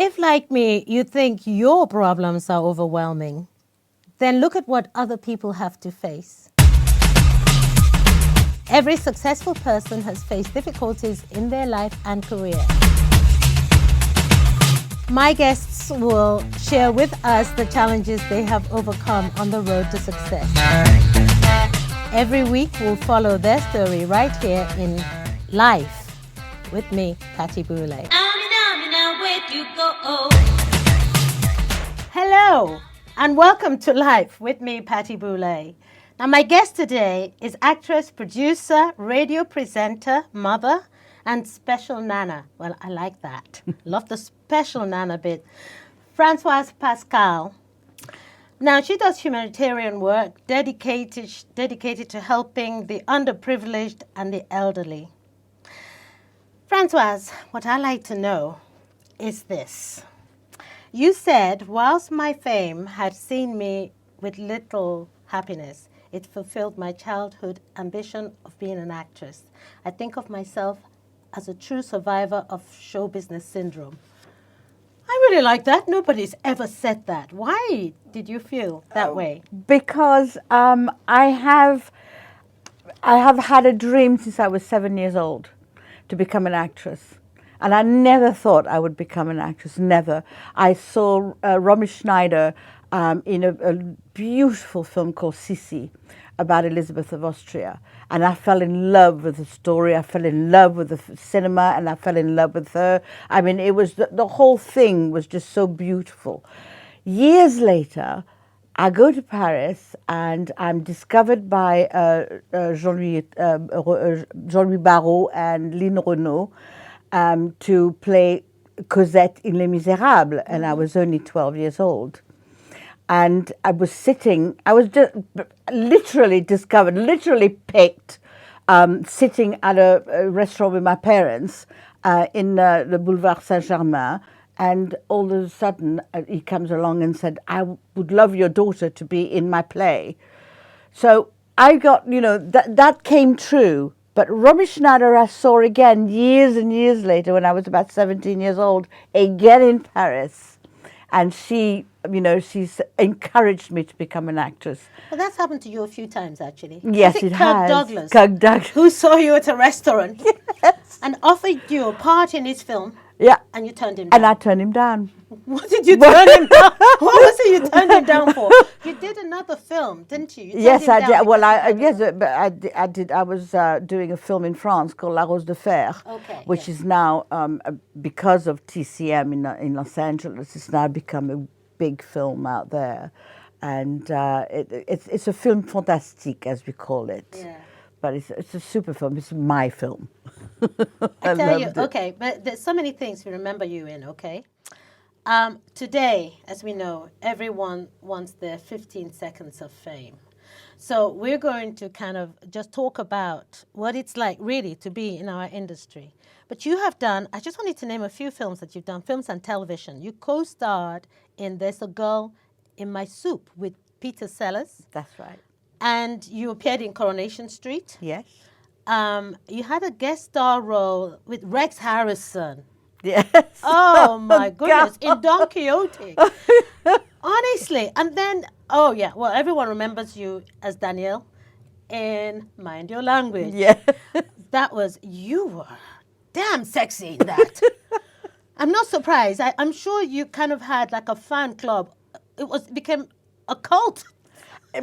If, like me, you think your problems are overwhelming, then look at what other people have to face. Every successful person has faced difficulties in their life and career. My guests will share with us the challenges they have overcome on the road to success. Every week, we'll follow their story right here in Life with me, Patti Boulaye. Hello, and welcome to Life with me, Patti Boulaye. Now, my guest today is actress, producer, radio presenter, mother, and special nana. Well, I like that. Love the special nana bit. Françoise Pascal. Now, she does humanitarian work dedicated to helping the underprivileged and the elderly. Françoise, what I like to know is this. You said, whilst my fame had seen me with little happiness, it fulfilled my childhood ambition of being an actress. I think of myself as a true survivor of show business syndrome. I really like that. Nobody's ever said that. Why did you feel that way? Because I have had a dream since I was 7 years old to become an actress. And I never thought I would become an actress, never. I saw Romy Schneider in a beautiful film called Sissi about Elizabeth of Austria. And I fell in love with the story, I fell in love with the cinema, and I fell in love with her. I mean, it was the whole thing was just so beautiful. Years later, I go to Paris and I'm discovered by Jean-Louis Barrault and Lynn Renaud to play Cosette in Les Misérables, and I was only 12 years old. And I was just literally discovered, literally picked, sitting at a restaurant with my parents in the Boulevard Saint-Germain. And all of a sudden, he comes along and said, I would love your daughter to be in my play. So I got, that came true. But Romy Schneider I saw again years and years later when I was about 17 years old, again in Paris. And she, she's encouraged me to become an actress. Well, that's happened to you a few times, actually. Yes, it has. Kirk Douglas. Who saw you at a restaurant yes. and offered you a part in his film. Yeah. And you turned him down. And I turned him down. What did you turn him down? What was it you turned him down for? You did another film, didn't you? Yes, I did. Well, I did. I was doing a film in France called La Rose de Fer, which is now, because of TCM in Los Angeles, it's now become a big film out there. And it's a film fantastique, as we call it. Yeah. But it's a super film. It's my film. I tell you, okay, but there's so many things we remember you in, okay? Today, as we know, everyone wants their 15 seconds of fame. So we're going to kind of just talk about what it's like really to be in our industry. But you have done, I just wanted to name a few films that you've done, films and television. You co-starred in There's a Girl in My Soup with Peter Sellers. That's right. And you appeared in Coronation Street. Yes. You had a guest star role with Rex Harrison. Yes. Oh, my goodness. In Don Quixote. Honestly. And then, everyone remembers you as Danielle in Mind Your Language. Yeah. You were damn sexy in that. I'm not surprised. I'm sure you kind of had like a fan club. It became a cult.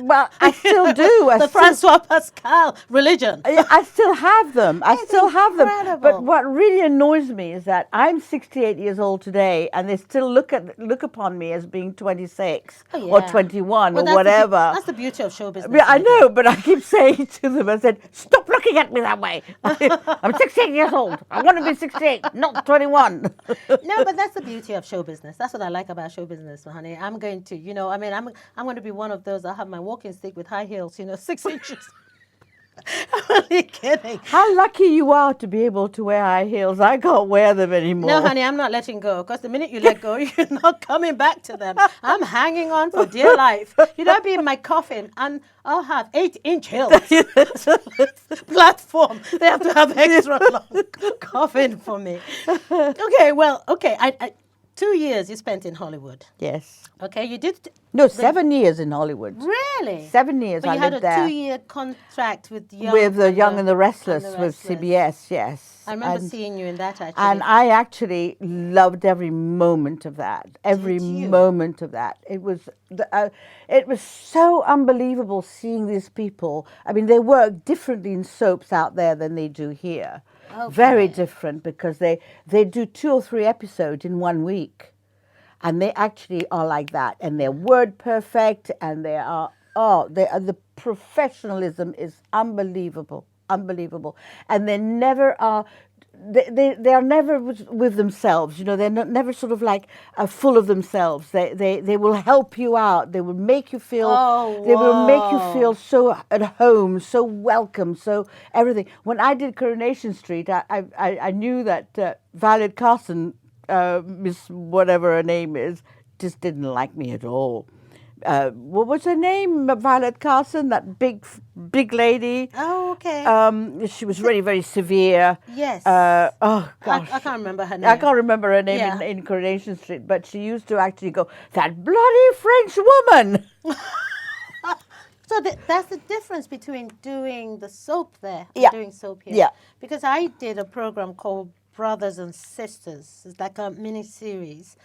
Well, I still do. The Françoise Pascal religion. I still have them. I still have them. Incredible. But what really annoys me is that I'm 68 years old today, and they still look upon me as being 26 or 21 or whatever. That's the beauty of show business. Yeah, I know, but I keep saying to them, I said, stop looking at me that way. I'm 68 years old. I want to be 68, not 21. No, but that's the beauty of show business. That's what I like about show business, honey. I'm going to, I'm going to be one of those. I have my walking stick with high heels, 6 inches. I'm only kidding. How lucky you are to be able to wear high heels. I can't wear them anymore. No, honey, I'm not letting go. Because the minute you let go, you're not coming back to them. I'm hanging on for dear life. I'll be in my coffin and I'll have 8-inch heels. Platform. They have to have extra long coffin for me. Okay, 2 years you spent in Hollywood. Yes. Okay, you did. No, 7 years in Hollywood. Really? 7 years But I you had lived a there. 2-year contract with Young. With the Young and the Restless with Restless. CBS, yes. I remember seeing you in that actually. And I actually loved every moment of that. Every Did you? moment of that. It was so unbelievable seeing these people. I mean, they work differently in soaps out there than they do here. Okay. Very different, because they do 2 or 3 episodes in 1 week. And they actually are like that. And they're word perfect, and the professionalism is unbelievable. Unbelievable. And they never are. They are never with themselves, you know. They're never sort of like full of themselves. They will help you out. They will make you feel. Oh, they will make you whoa. feel so at home, so welcome, so everything. When I did Coronation Street, I knew that Violet Carson, Miss whatever her name is, just didn't like me at all. What was her name? Violet Carson, that big lady. Oh, okay. She was really very severe. Yes. Oh gosh, I can't remember her name. I can't remember her name Yeah. in Coronation Street, but she used to actually go, "That bloody French woman." So that's the difference between doing the soap there and Yeah. doing soap here. Yeah. Because I did a program called Brothers and Sisters. It's like a mini series.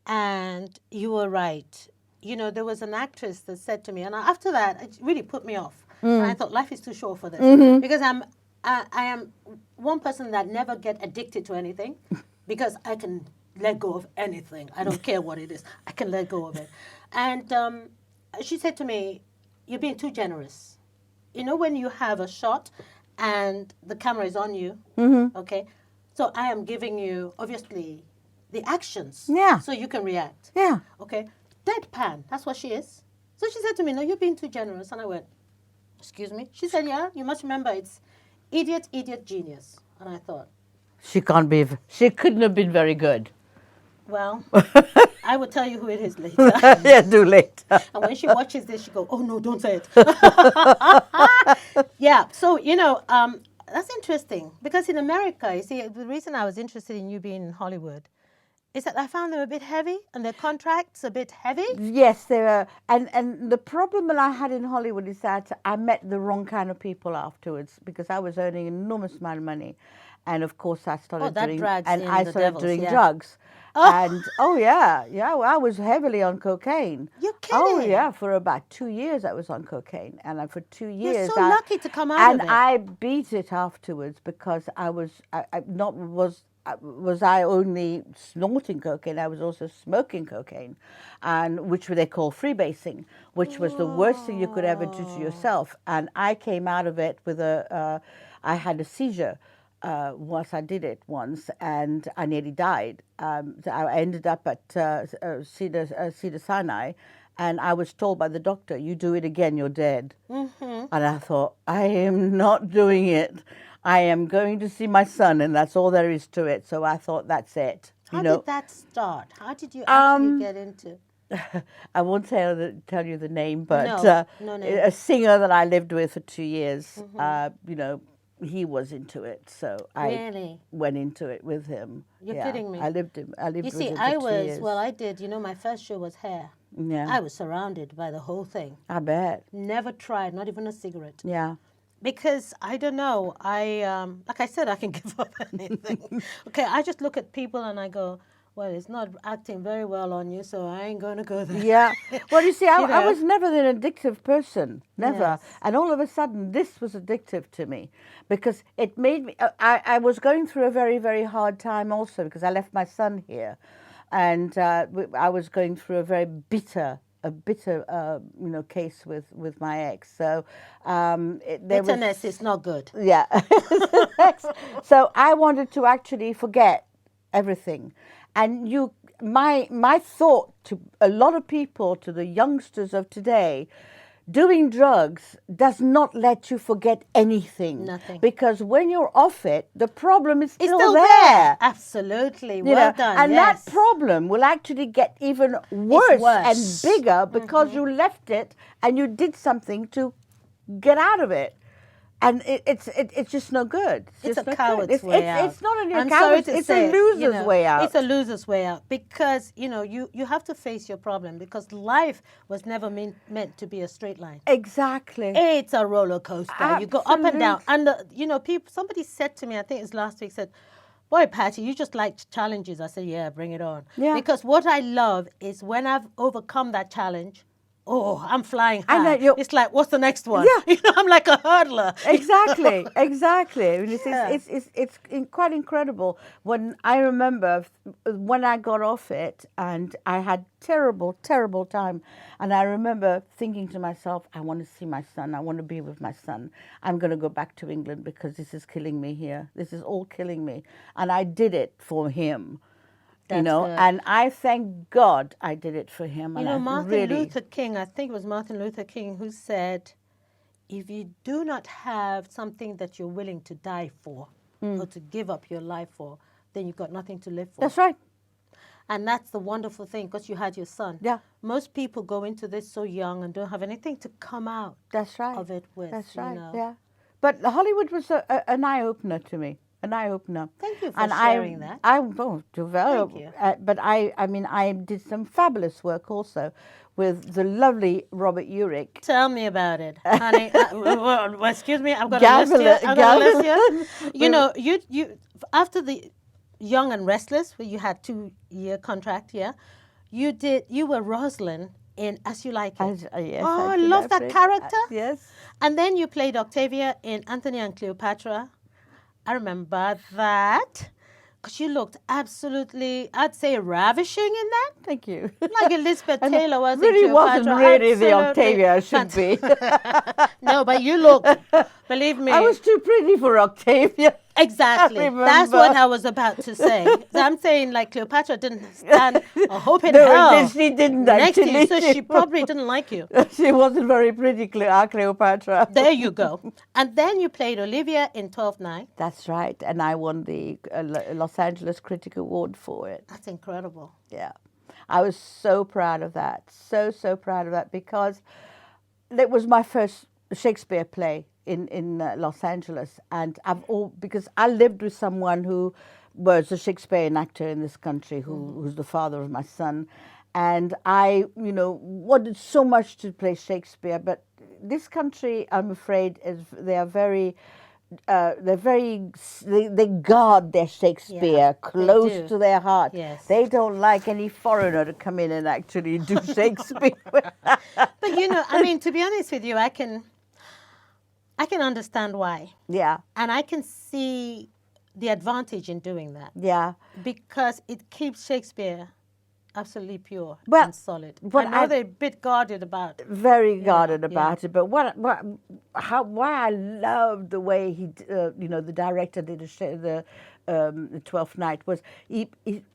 And you were right. You know, there was an actress that said to me, and after that, it really put me off. And I thought, life is too short for this. Because I am one person that never get addicted to anything, because I can let go of anything. I don't care what it is. I can let go of it. And she said to me, "You're being too generous. You know, when you have a shot and the camera is on you, okay? So I am giving you, obviously, the actions. Yeah. So you can react. Yeah. Okay. Deadpan. That's what she is. So she said to me, "No, you're being too generous." And I went, "Excuse me?" She said, "Yeah, you must remember it's idiot, genius." And I thought, She couldn't have been very good. well, I will tell you who it is later. Yeah, do later. And when she watches this, she go, "Oh no, don't say it." Yeah. So, you know, that's interesting, because in America, you see, the reason I was interested in you being in Hollywood is that I found them a bit heavy, and their contracts a bit heavy. Yes, there are, and the problem that I had in Hollywood is that I met the wrong kind of people afterwards, because I was earning an enormous amount of money, and of course I started doing drugs, and well, I was heavily on cocaine. You're kidding? Oh yeah, for about 2 years I was on cocaine, and for 2 years You're so lucky to come out of it. And I beat it afterwards, because was I only snorting cocaine, I was also smoking cocaine, and which they call freebasing, which was the worst thing you could ever do to yourself. And I came out of it with I had a seizure once I did it once, and I nearly died. So I ended up at Cedar Sinai, and I was told by the doctor, "You do it again, you're dead." And I thought, I am not doing it. I am going to see my son, and that's all there is to it. So I thought, that's it. How did that start? How did you actually get into? I won't tell you the name, but No. a singer that I lived with for 2 years, you know, he was into it. So I went into it with him. You're kidding me. I lived with him for 2 years. I did, you know, my first show was Hair. Yeah. I was surrounded by the whole thing. I bet. Never tried, not even a cigarette. Yeah. Because I don't know, like I said, I can give up anything. Okay, I just look at people and I go, well, it's not acting very well on you, so I ain't going to go there. Yeah. Well, you see, I was never an addictive person, never. Yes. And all of a sudden, this was addictive to me, because it made me, I was going through a very, very hard time also, because I left my son here. And I was going through a very bitter case with my ex. So bitterness is not good. Yeah. So I wanted to actually forget everything, and my thought to a lot of people, to the youngsters of today, doing drugs does not let you forget anything. Nothing. Because when you're off it, the problem is still there. Absolutely. Well done. And yes. that problem will actually get even worse and bigger, because you left it and you did something to get out of it. And it's just no good. It's just a no coward's good. way out. It's not only a I'm sorry coward's, to it's say a it, loser's way out. It's a loser's way out because, you have to face your problem because life was never meant to be a straight line. Exactly. It's a roller coaster. Absolutely. You go up and down. And, somebody said to me, I think it was last week, said, boy, Patty, you just like challenges. I said, yeah, bring it on. Yeah. Because what I love is when I've overcome that challenge, I'm flying high. I know, it's like, what's the next one? Yeah. I'm like a hurdler. Exactly, exactly. I mean, Yeah. it's quite incredible. When I remember when I got off it, and I had terrible time, and I remember thinking to myself, I want to see my son. I want to be with my son. I'm going to go back to England because this is killing me here. This is all killing me, and I did it for him. That's good. And I thank God I did it for him. Martin Luther King, I think it was Martin Luther King who said, if you do not have something that you're willing to die for or to give up your life for, then you've got nothing to live for. That's right. And that's the wonderful thing because you had your son. Yeah. Most people go into this so young and don't have anything to come out That's right. of it with. That's right, yeah. But Hollywood was an eye-opener to me. An eye-opener. Thank you for sharing that. Thank you. But I did some fabulous work also with the lovely Robert Urich. Tell me about it, honey. Excuse me, I've got a list here. You after the Young and Restless, where you had 2-year contract, you were Rosalind in As You Like It. Yes, I love that character. Yes. And then you played Octavia in Antony and Cleopatra. I remember that because you looked absolutely, I'd say, ravishing in that. Thank you. Like Elizabeth Taylor was really in Cleopatra. Wasn't really the Octavia I should be. No, but you looked, believe me. I was too pretty for Octavia. Exactly. That's what I was about to say. I'm saying like Cleopatra didn't stand a hope in hell. She didn't next actually. to you, so she probably didn't like you. She wasn't very pretty, Cleopatra. There you go. And then you played Olivia in 12th Night. That's right. And I won the Los Angeles Critic Award for it. That's incredible. Yeah. I was so proud of that. So proud of that because it was my first Shakespeare play in Los Angeles, and because I lived with someone who was a Shakespearean actor in this country, who's the father of my son, and I wanted so much to play Shakespeare, but this country, I'm afraid, they guard their Shakespeare close to their heart. Yes. They don't like any foreigner to come in and actually do Shakespeare. But to be honest with you, I can understand why. Yeah. And I can see the advantage in doing that. Yeah. Because it keeps Shakespeare absolutely pure Well, and solid. but I know they're a bit guarded about it. Very guarded about it. But why I loved the way the director did the 12th Night was he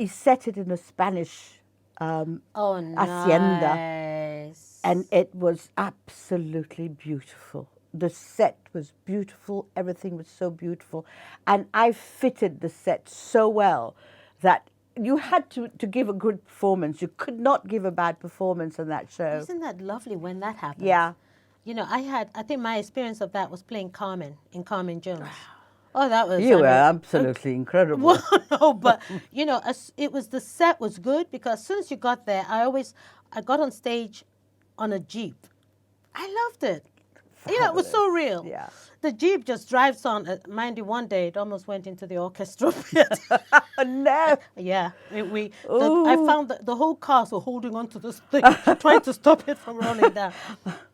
set it in a Spanish hacienda. Nice. And it was absolutely beautiful. The set was beautiful. Everything was so beautiful. And I fitted the set so well that you had to give a good performance. You could not give a bad performance in that show. Isn't that lovely when that happens? Yeah. I think my experience of that was playing Carmen in Carmen Jones. Oh, that was... You were absolutely incredible. Well, no, but, the set was good because as soon as you got there, I got on stage on a Jeep. I loved it. It was so real. Yeah. The Jeep just drives on. Mind you, one day it almost went into the orchestra pit. No. Yeah. I found that the whole cast were holding on to this thing, trying to stop it from rolling down.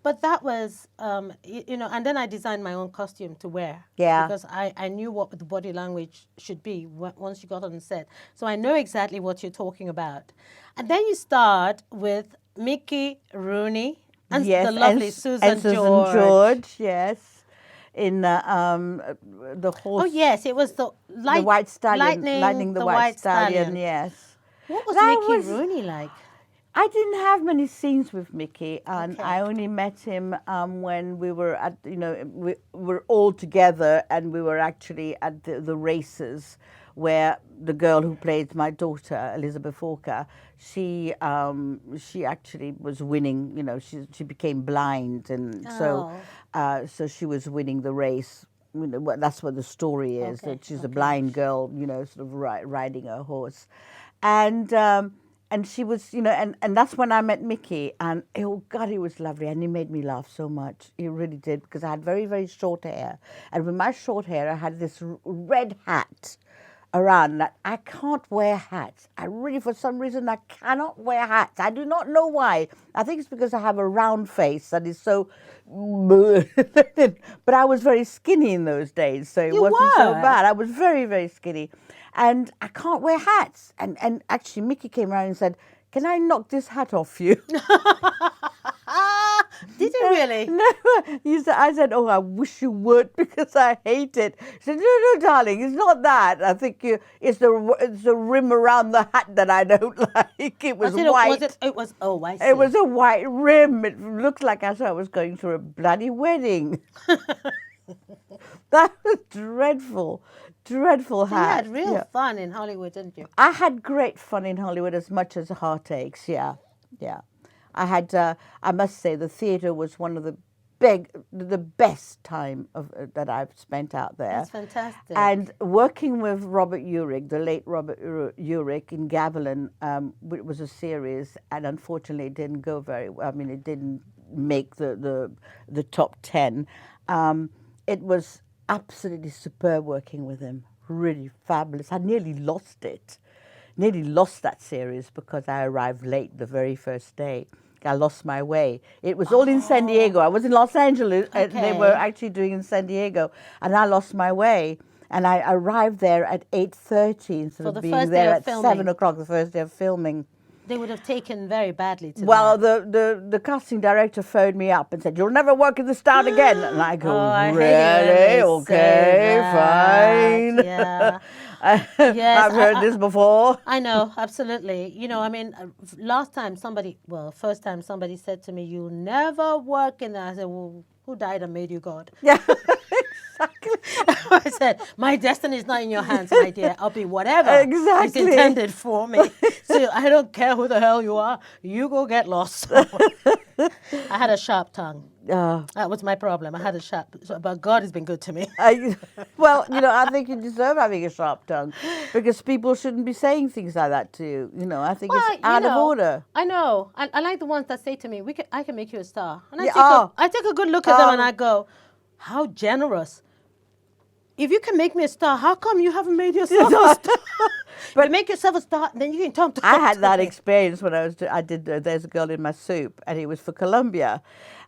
But that was, and then I designed my own costume to wear. Yeah. Because I knew what the body language should be once you got on set. So I know exactly what you're talking about. And then you start with Mickey Rooney. And the lovely Susan George, yes. In the horse. Oh, yes, it was the white stallion. Lightning the white stallion, yes. What was Mickey Rooney like? I didn't have many scenes with Mickey, and I only met him when we were we were all together, and we were actually at the races where the girl who played my daughter, Elizabeth Walker, she actually was winning. You know, she became blind, and so she was winning the race. You know, that's what the story is. Okay, That she's a blind girl, you know, sort of riding her horse, and she was, you know, and that's when I met Mickey, and oh God, he was lovely, and he made me laugh so much. He really did, because I had very, very short hair, and with my short hair, I had this red hat around that I can't wear hats. I really, for some reason, I cannot wear hats. I do not know why. I think it's because I have a round face that is so. But I was very skinny in those days, so it wasn't so bad. I was very, very skinny, and I can't wear hats. And actually, Mickey came around and said, "Can I knock this hat off you?" Did you really? No, I said, "Oh, I wish you would, because I hate it." She said, "No, darling, it's not that. I think it's the rim around the hat that I don't like. It was white. It was, oh, I see. It was a white rim. It looked like I was going through a bloody wedding." That was dreadful. Dreadful hat. You had real fun in Hollywood, didn't you? I had great fun in Hollywood, as much as heartaches, yeah. I had, I must say, the theatre was one of the best time that I've spent out there. That's fantastic. And working with Robert Urich, the late Robert Urich in Gavilan, it was a series, and unfortunately it didn't go very well. I mean, it didn't make the top 10. It was absolutely superb working with him, really fabulous. I nearly lost it. Nearly lost that series because I arrived late the very first day. I lost my way. It was all in San Diego. I was in Los Angeles. Okay. They were actually doing it in San Diego, and I lost my way. And I arrived there at 8:30 instead of being there at 7 o'clock the first day of filming. They would have taken very badly to Well, that. the casting director phoned me up and said, "You'll never work in this town again." And I go, "Really? Okay, fine." Yeah. Yes, I've heard this before. I know, absolutely. You know, I mean, first time somebody said to me, "You'll never work in that." I said, "Well, who died and made you God?" Yeah, exactly. I said, "My destiny is not in your hands, my dear. I'll be whatever is Exactly. intended for me. So I don't care who the hell you are. You go get lost." I had a sharp tongue. That was my problem. I had a sharp, but God has been good to me. Well, you know, I think you deserve having a sharp tongue, because people shouldn't be saying things like that to you. You know, I think it's out of order. I know. I like the ones that say to me, I can make you a star. And Yeah, I take a good look at them and I go, how generous. If you can make me a star, how come you haven't made yourself a star? But make yourself a star, then you can talk to I had that experience when I did There's a Girl in My Soup, and it was for Columbia.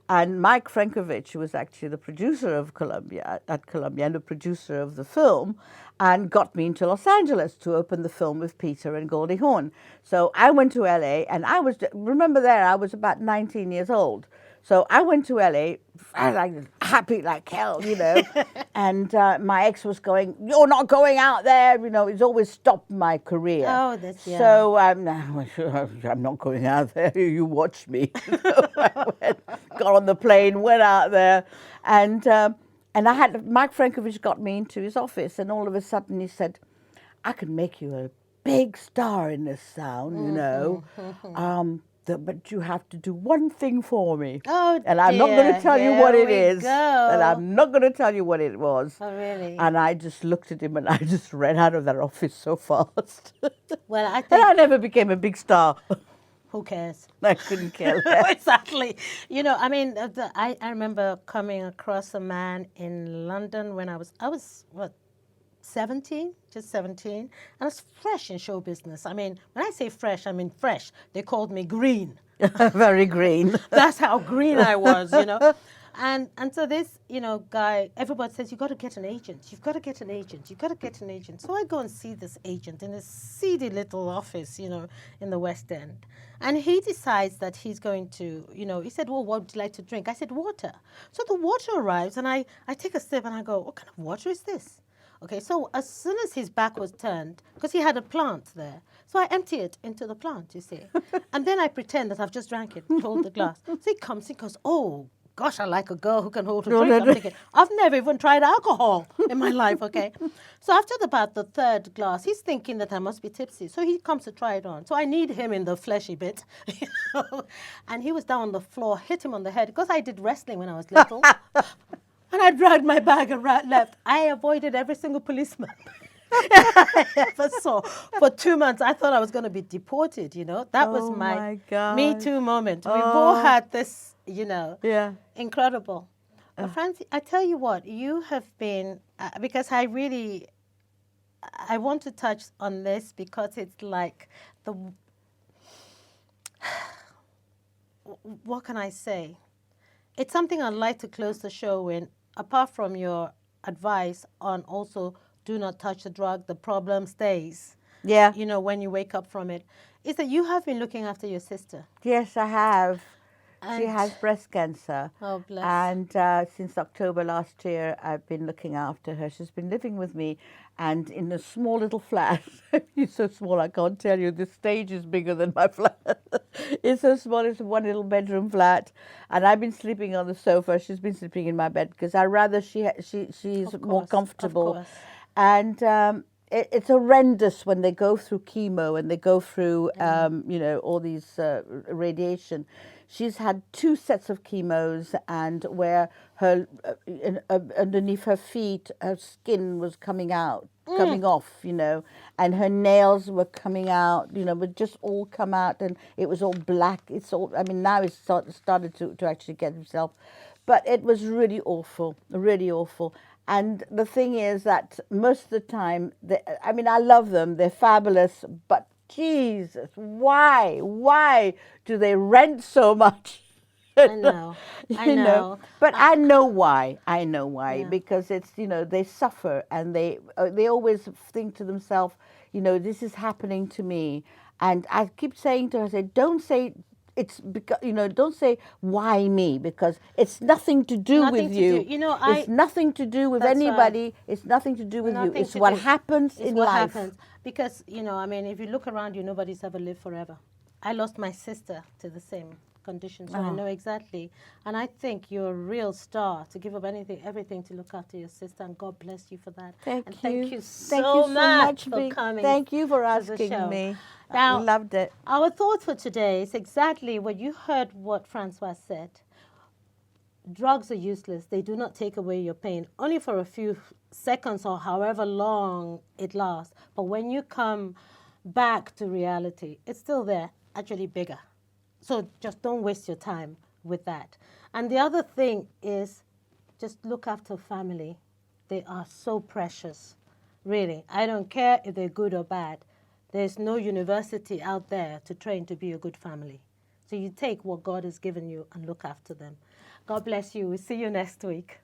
And Mike Frankovich, who was actually the producer of Columbia, at Columbia, and the producer of the film, and got me into Los Angeles to open the film with Peter and Goldie Hawn. So I went to LA, and I was about 19 years old. So I went to LA, like happy like hell, you know. And my ex was going, "You're not going out there," you know. It's always stopped my career. Oh, that's, yeah. So I'm not going out there. You watch me. So I got on the plane, went out there, and Mike Frankovich got me into his office, and all of a sudden he said, "I can make you a big star in this town, you know. But you have to do one thing for me." Oh, and I'm not going to tell you what it is. Go. And I'm not going to tell you what it was. Oh, really? And I just looked at him, and I just ran out of that office so fast. Well, I think... And I never became a big star. Who cares? I couldn't care less. Exactly. You know, I mean, I remember coming across a man in London when I was what, 17, just 17, and I was fresh in show business. I mean, when I say fresh, I mean fresh. They called me green. Very green. That's how green I was, you know. And so this, you know, guy, everybody says, "You've got to get an agent. You've got to get an agent. You've got to get an agent." So I go and see this agent in this seedy little office, you know, in the West End. And he decides that he's going to, you know, he said, "Well, what would you like to drink?" I said, "Water." So the water arrives, and I take a sip, and I go, "What kind of water is this?" Okay, so as soon as his back was turned, because he had a plant there, so I empty it into the plant, you see. And then I pretend that I've just drank it, hold the glass. So he comes, he goes, "Oh, gosh, I like a girl who can hold a drink. I'm thinking, I've never even tried alcohol in my life, okay? So after about the third glass, he's thinking that I must be tipsy. So he comes to try it on. So I need him in the fleshy bit, you know? And he was down on the floor, hit him on the head, because I did wrestling when I was little. And I dragged my bag and left. I avoided every single policeman I ever saw. For 2 months, I thought I was going to be deported, you know. That was my Me Too moment. We've all had this, you know, incredible. But Francie, I tell you what, you have been, because I want to touch on this because it's like what can I say? It's something I'd like to close the show in, apart from your advice on also do not touch the drug, the problem stays. Yeah. You know, when you wake up from it, is that you have been looking after your sister. Yes, I have. She has breast cancer. Oh, bless. And since October last year, I've been looking after her. She's been living with me and in a small little flat. It's so small, I can't tell you. The stage is bigger than my flat. It's so small. It's one little bedroom flat. And I've been sleeping on the sofa. She's been sleeping in my bed because I rather she's more comfortable. Of course. And it's horrendous when they go through chemo and they go through, you know, all these radiation. She's had 2 sets of chemos, and where her underneath her feet, her skin was coming off, you know, and her nails were coming out, you know, would just all come out, and it was all black. It's all. I mean, now it's started to actually get himself, but it was really awful, really awful. And the thing is that most of the time, I mean, I love them. They're fabulous, but Jesus, why do they rent so much? I know. I know. But I know why. I know why. Because it's, you know, they suffer and they always think to themselves, you know, this is happening to me. And I keep saying to her, I say, don't say it's because, you know, don't say why me, because it's nothing to do with you. You know, it's nothing to do with anybody. Right. It's nothing to do with you. It's what happens in life. Because, you know, I mean, if you look around you, nobody's ever lived forever. I lost my sister to the same condition, so I know exactly. And I think you're a real star to give up everything to look after your sister, and God bless you for that. Thank you so much for coming. Thank you for asking me. Now, I loved it. Our thought for today is exactly what you heard what Francoise said. Drugs are useless. They do not take away your pain, only for a few seconds or however long it lasts. But when you come back to reality, it's still there, actually bigger. So just don't waste your time with that. And the other thing is just look after family. They are so precious, really. I don't care if they're good or bad. There's no university out there to train to be a good family. So you take what God has given you and look after them. God bless you. We'll see you next week.